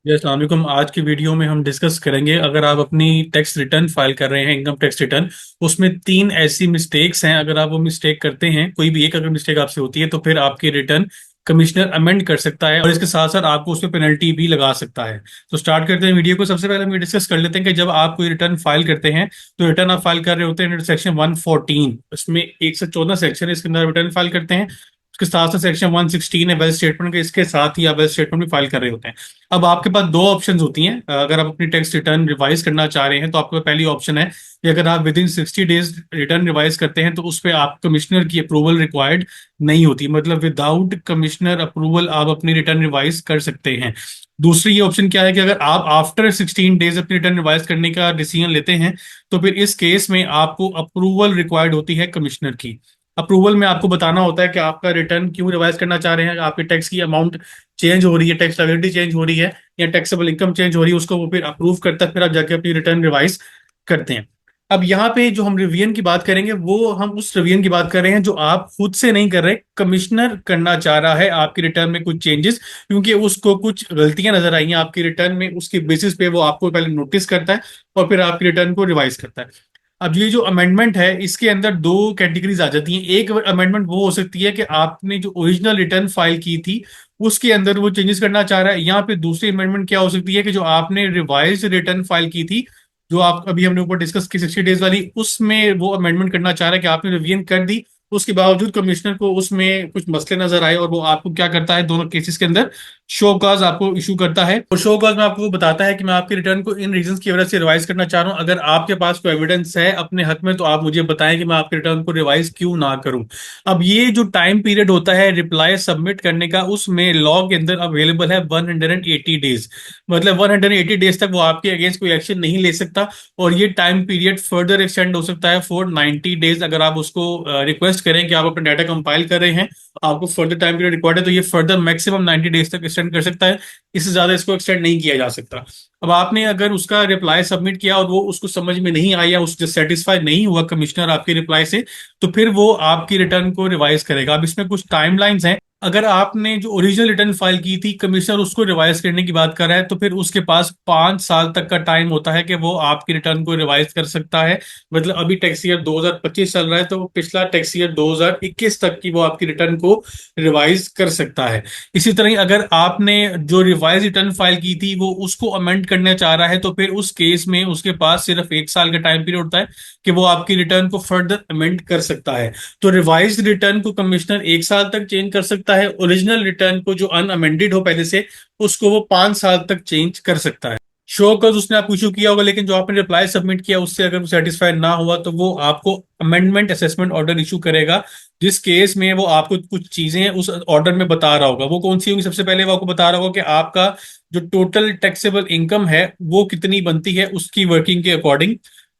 जी अस्सलाम वालेकुम। आज की वीडियो में हम डिस्कस करेंगे, अगर आप अपनी टैक्स रिटर्न फाइल कर रहे हैं, इनकम टैक्स रिटर्न, उसमें तीन ऐसी मिस्टेक्स हैं। अगर आप वो मिस्टेक करते हैं, कोई भी एक अगर मिस्टेक आपसे होती है, तो फिर आपकी रिटर्न कमिश्नर अमेंड कर सकता है और इसके साथ साथ आपको उस पर पेनल्टी भी लगा सकता है। तो स्टार्ट करते हैं वीडियो को। सबसे पहले हम ये डिस्कस कर लेते हैं कि जब आप कोई रिटर्न फाइल करते हैं, तो रिटर्न आप फाइल कर रहे होते हैं सेक्शन 114, इसमें 114 सेक्शन है, इसके अंदर रिटर्न फाइल करते हैं। उसके साथ साथ सेक्शन 116 है वेल्थ स्टेटमेंट के, इसके साथ ही आप वेल्थ स्टेटमेंट भी फाइल कर रहे होते हैं। अब आपके पास दो ऑप्शंस होती हैं। अगर आप अपनी टैक्स रिटर्न रिवाइज करना चाह रहे हैं, तो आपका पहली ऑप्शन है कि अगर आप with in 60 days return revise करते हैं, तो उस पर आप कमिश्नर की अप्रूवल रिक्वायर्ड नहीं होती, मतलब विदाउट कमिश्नर अप्रूवल आप अपनी रिटर्न रिवाइज कर सकते हैं। दूसरी ये ऑप्शन क्या है कि अगर आप आफ्टर 16 डेज अपनी रिटर्न रिवाइज करने का डिसीजन लेते हैं, तो फिर इस केस में आपको अप्रूवल रिक्वायर्ड होती है कमिश्नर की। अप्रूवल में आपको बताना होता है कि आपका रिटर्न क्यों रिवाइज करना चाह रहे हैं, आपके टैक्स की अमाउंट चेंज हो रही है, टैक्स लायबिलिटी चेंज हो रही है, या टैक्सेबल इनकम चेंज हो रही है, उसको वो फिर अप्रूव करता है, फिर आप जाके अपनी रिटर्न रिवाइज करते हैं। अब यहाँ पे जो हम रिवीजन की बात करेंगे, वो हम उस रिवीजन की बात कर रहे हैं जो आप खुद से नहीं कर रहे, कमिश्नर करना चाह रहा है आपकी रिटर्न में कुछ चेंजेस, क्योंकि उसको कुछ गलतियां नजर आई हैं आपकी रिटर्न में। उसके बेसिस पे वो आपको पहले नोटिस करता है और फिर आपकी रिटर्न को रिवाइज करता है। अब ये जो अमेंडमेंट है, इसके अंदर दो कैटेगरीज आ जाती हैं। एक अमेंडमेंट वो हो सकती है कि आपने जो ओरिजिनल रिटर्न फाइल की थी, उसके अंदर वो चेंजेस करना चाह रहा है। यहाँ पे दूसरी अमेंडमेंट क्या हो सकती है कि जो आपने रिवाइज रिटर्न फाइल की थी, जो आप अभी हमने ऊपर डिस्कस की 60 डेज वाली, उसमें वो अमेंडमेंट करना चाह रहा है कि आपने रिवीजन कर दी, उसके बावजूद कमिश्नर को उसमें कुछ मसले नजर आए, और वो आपको क्या करता है, दोनों केसेस के अंदर शो कॉज आपको इशू करता है। और शो कॉज में आपको वो बताता है कि मैं आपके रिटर्न को इन रीजंस की वजह से रिवाइज करना चाह रहा हूँ। अगर आपके पास कोई एविडेंस है अपने हक में, तो आप मुझे बताएं कि मैं आपके रिटर्न को रिवाइज क्यों ना करूं। अब ये जो टाइम पीरियड होता है रिप्लाई सबमिट करने का, उसमें लॉ के अंदर अवेलेबल है 180 डेज। मतलब 180 डेज तक वो आपके अगेंस्ट कोई एक्शन नहीं ले सकता, और ये टाइम पीरियड फर्दर एक्सटेंड हो सकता है फॉर 90 डेज। अगर आप उसको रिक्वेस्ट करें कि आप अपना डाटा कंपाइल कर रहे हैं, आपको फर्दर टाइम पीरियड रिक्वायर्ड है, तो ये फर्दर मैक्सिमम 90 डेज तक एक्सटेंड कर सकता है। इससे ज्यादा इसको एक्सटेंड नहीं किया जा सकता। अब आपने अगर उसका रिप्लाई सबमिट किया और वो उसको समझ में नहीं आया, उससे सेटिस्फाई नहीं हुआ कमिश्नर आपके रिप्लाई से, तो फिर वो आपकी रिटर्न को रिवाइज करेगा। अब इसमें कुछ टाइमलाइंस हैं। अगर आपने जो ओरिजिनल रिटर्न फाइल की थी, कमिश्नर उसको रिवाइज करने की बात कर रहा है, तो फिर उसके पास 5 साल तक का टाइम होता है कि वो आपकी रिटर्न को रिवाइज कर सकता है। मतलब अभी टैक्स ईयर 2025 चल रहा है, तो वो पिछला टैक्स ईयर 2021 तक की वो आपकी रिटर्न को रिवाइज कर सकता है। इसी तरह ही अगर आपने जो रिवाइज रिटर्न फाइल की थी, वो उसको अमेंड करना चाह रहा है, तो फिर उस केस में उसके पास सिर्फ 1 साल का टाइम पीरियड होता है कि वो आपकी रिटर्न को फर्दर अमेंड कर सकता है। तो रिवाइज रिटर्न को कमिश्नर 1 साल तक चेंज कर सकता है, ओरिजिनल रिटर्न को जो अनअमेंडेड हो पहले से, उसको वो 5 साल तक चेंज कर सकता है। शो कॉज उसने आपको इशू किया होगा, लेकिन जो आपने रिप्लाई सबमिट किया उससे अगर वो सेटिस्फाइड ना हुआ, तो वो आपको अमेंडमेंट असेसमेंट ऑर्डर इशू करेगा, जिस केस में वो आपको कुछ चीजें उस ऑर्डर में बता रहा होगा। वो कौन सी होंगी? सबसे पहले वो आपको बता रहा होगा कि आपका जो टोटल टैक्सेबल इनकम है वो कितनी बनती है उसकी वर्किंग के अकॉर्डिंग।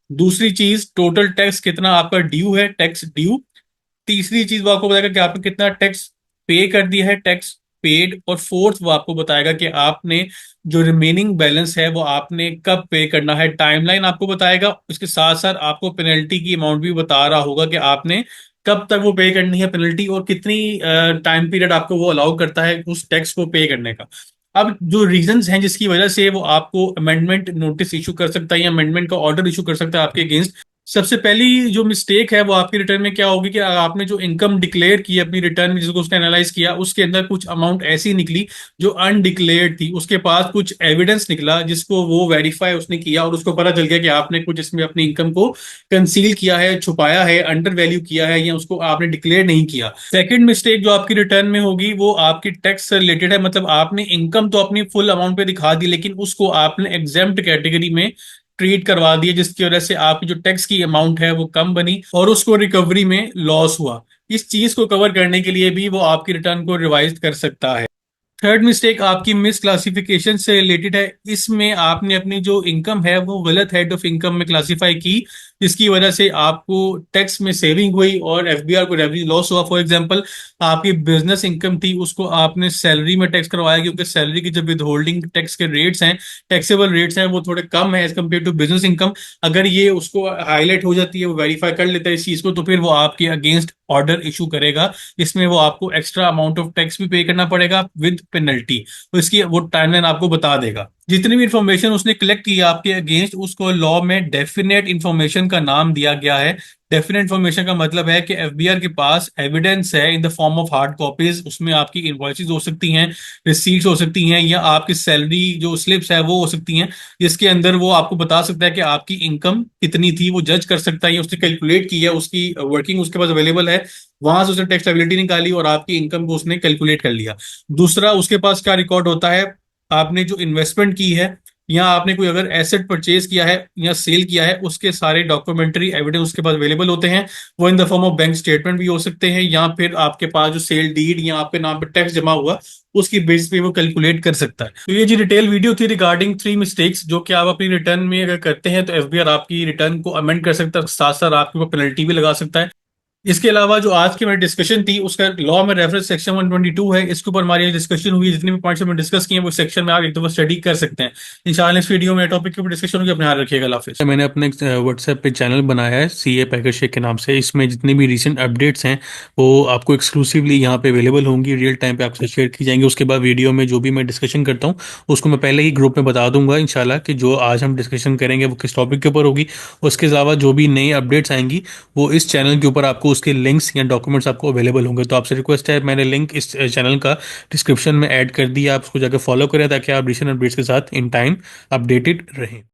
दूसरी चीज, टोटल टैक्स कितना आपका ड्यू है, टैक्स ड्यू। तीसरी चीज वो आपको बताएगा कि आपने कितना टैक्स पे कर दिया है, टैक्स पेड। और फोर्थ वो आपको बताएगा कि आपने जो रिमेनिंग बैलेंस है वो आपने कब पे करना है, टाइमलाइन आपको बताएगा। उसके साथ साथ आपको पेनल्टी की अमाउंट भी बता रहा होगा कि आपने कब तक वो पे करनी है पेनल्टी, और कितनी टाइम पीरियड आपको वो अलाउ करता है उस टैक्स को पे करने का। अब जो रीजंस हैं जिसकी वजह से वो आपको अमेंडमेंट नोटिस इशू कर सकता है या अमेंडमेंट का ऑर्डर इशू कर सकता है आपके अगेंस्ट। सबसे पहली जो मिस्टेक है वो आपकी रिटर्न में क्या होगी कि आपने जो इनकम डिक्लेयर की अपनी रिटर्न में, जिसको उसने एनालाइज किया, उसके अंदर कुछ अमाउंट ऐसी निकली जो अनडिक्लेयर्ड थी। उसके पास कुछ एविडेंस निकला जिसको वो वेरीफाई उसने किया, और उसको पता चल गया कि आपने कुछ इसमें अपनी इनकम को कंसील किया है, छुपाया है, अंडर वैल्यू किया है, या उसको आपने डिक्लेयर नहीं किया। सेकंड मिस्टेक जो आपकी रिटर्न में होगी वो आपकी टैक्स से रिलेटेड है। मतलब आपने इनकम तो अपनी फुल अमाउंट पे दिखा दी, लेकिन उसको आपने एग्जेम्प्ट कैटेगरी में ट्रीट करवा दिया, जिसकी वजह से आपकी जो टैक्स की अमाउंट है वो कम बनी और उसको रिकवरी में लॉस हुआ। इस चीज को कवर करने के लिए भी वो आपकी रिटर्न को रिवाइज कर सकता है। थर्ड मिस्टेक आपकी मिस क्लासिफिकेशन से रिलेटेड है। इसमें आपने अपनी जो इनकम है वो गलत हेड ऑफ इनकम में क्लासिफाई की, जिसकी वजह से आपको टैक्स में सेविंग हुई और एफबीआर को रेवेन्यू लॉस हुआ। फॉर एग्जांपल, आपकी बिजनेस इनकम थी, उसको आपने सैलरी में टैक्स करवाया, क्योंकि सैलरी की जो विद होल्डिंग टैक्स के रेट्स हैं, टैक्सेबल रेट्स हैं, वो थोड़े कम है as compared to business income. अगर ये उसको हाईलाइट हो जाती है, वो वेरीफाई कर लेता है इस चीज को, तो फिर वो आपके अगेंस्ट ऑर्डर इशू करेगा। इसमें वो आपको एक्स्ट्रा अमाउंट ऑफ टैक्स भी पे करना पड़ेगा विद पेनल्टी। तो इसकी वो टाइमलाइन आपको बता देगा। जितनी भी इंफॉर्मेशन उसने कलेक्ट की है आपके अगेंस्ट, उसको लॉ में डेफिनेट इंफॉर्मेशन का नाम दिया गया है। डेफिनेट इंफॉर्मेशन का मतलब है कि एफबीआर के पास एविडेंस है in the form of hard copies. उसमें आपकी इनवॉइसेस हो सकती हैं, रिसीट्स हो सकती हैं, या आपकी सैलरी जो स्लिप्स है वो हो सकती हैं, जिसके अंदर वो आपको बता सकता है कि आपकी इनकम कितनी थी। वो जज कर सकता है, या उसने कैलकुलेट की है, उसकी वर्किंग उसके पास अवेलेबल है, वहां से उसने टैक्स एबिलिटी निकाली और आपकी इनकम को उसने कैलकुलेट कर लिया। दूसरा, उसके पास क्या रिकॉर्ड होता है, आपने जो इन्वेस्टमेंट की है, या आपने कोई अगर एसेट परचेज किया है या सेल किया है, उसके सारे डॉक्यूमेंट्री एविडेंस उसके पास अवेलेबल होते हैं। वो in the form of bank statement भी हो सकते हैं, या फिर आपके पास जो सेल डीड या आपके नाम पे टैक्स जमा हुआ, उसकी बेसिस पे वो कैलकुलेट कर सकता है। तो ये जी डिटेल वीडियो थी रिगार्डिंग 3 मिस्टेक्स जो कि आप अपनी रिटर्न में अगर करते हैं तो एफबीआर आपकी रिटर्न को अमेंड कर सकता है, साथ साथ आपके ऊपर पेनल्टी भी लगा सकता है। इसके अलावा जो आज की हमारी डिस्कशन थी उसका लॉ में रेफरेंस सेक्शन 122 है, इसके ऊपर हमारी डिस्कशन हुई। जितने भी पॉइंट्स हमने डिस्कस किए हैं वो सेक्शन में आप एक दफा स्टडी कर सकते हैं। इंशाल्लाह इस वीडियो में टॉपिक के ऊपर डिस्कशन होगी। अपने ध्यान रखिएगा। अल्लाह हाफिज़। मैंने अपने व्हाट्सएप पे चैनल बनाया है सीए पैकेज शेख के नाम से। इसमें जितने भी रिसेंट अपडेट्स हैं वो आपको एक्सक्लूसिवली यहाँ पे अवेलेबल होंगी, रियल टाइम पे आपसे शेयर की जाएंगी। उसके बाद वीडियो में जो भी मैं डिस्कशन करता हूँ उसको मैं पहले ही ग्रुप में बता दूंगा इंशाल्लाह कि जो आज हम डिस्कशन करेंगे वो किस टॉपिक के ऊपर होगी। उसके अलावा जो भी नई अपडेट्स आएंगी वो इस चैनल के ऊपर आपको उसके लिंक्स या डॉक्यूमेंट्स आपको अवेलेबल होंगे। तो आपसे रिक्वेस्ट है, मैंने लिंक इस चैनल का डिस्क्रिप्शन में ऐड कर दिया, आप उसको जाकर फॉलो करें ताकि आप रिसेंट अपडेट्स के साथ इन टाइम अपडेटेड रहें।